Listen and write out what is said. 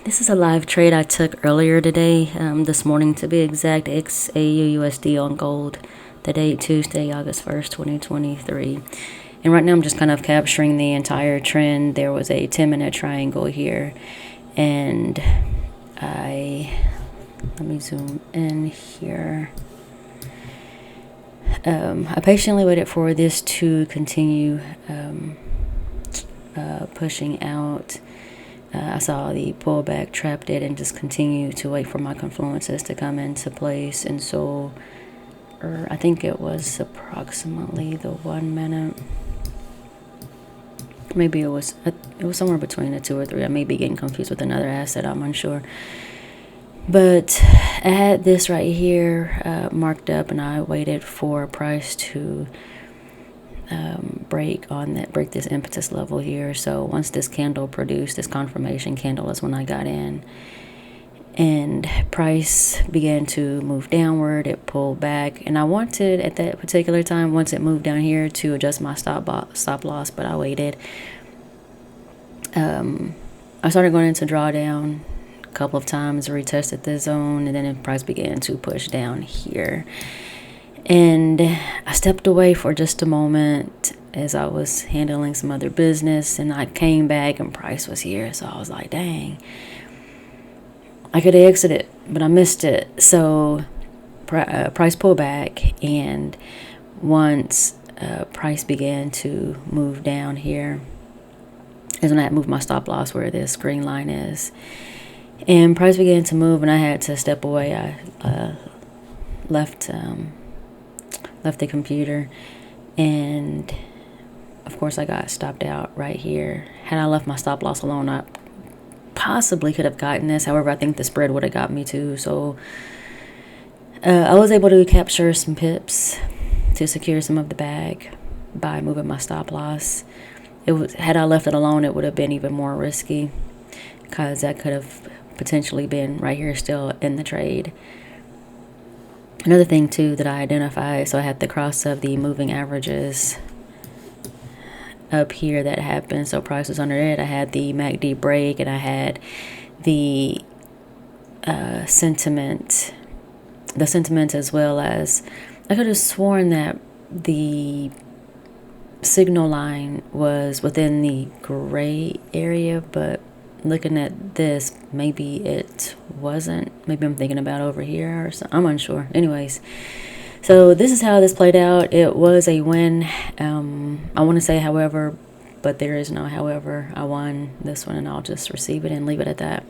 This is a live trade I took earlier today, this morning to be exact, XAUUSD on gold. The date Tuesday, August 1st, 2023. And right now I'm just kind of capturing the entire trend. There was a 10-minute triangle here. And let me zoom in here. I patiently waited for this to continue pushing out. I saw the pullback, trapped it, and just continued to wait for my confluences to come into place. And so, I think it was approximately the 1 minute. Maybe it was somewhere between the 2 or 3. I may be getting confused with another asset. I'm unsure. But I had this right here marked up, and I waited for price to break this impetus level here. So once this candle produced, this confirmation candle, is when I got in, and price began to move downward. It pulled back, and I wanted at that particular time, once it moved down here, to adjust my stop loss, but I waited. I started going into drawdown a couple of times, retested the zone, and then the price began to push down here. And I stepped away for just a moment as I was handling some other business, and I came back and price was here. So I was like, dang, I could have exited, but I missed it. So price pulled back, and once price began to move down here is when I had moved my stop loss where this green line is. And price began to move, and I had to step away. I left the computer, and of course I got stopped out right here. Had I left my stop loss alone, I possibly could have gotten this. However, I think the spread would have got me too. So I was able to capture some pips to secure some of the bag by moving my stop loss. Had I left it alone, it would have been even more risky, because that could have potentially been right here still in the trade. Another thing too that I identified, so I had the cross of the moving averages up here that happened. So price was under it. I had the MACD break, and I had the sentiment as well as, I could have sworn that the signal line was within the gray area, but looking at this, maybe it wasn't. Maybe I'm thinking about over here or something. I'm unsure. Anyways, so this is how this played out. It was a win. I want to say however, but there is no however. I won this one, and I'll just receive it and leave it at that.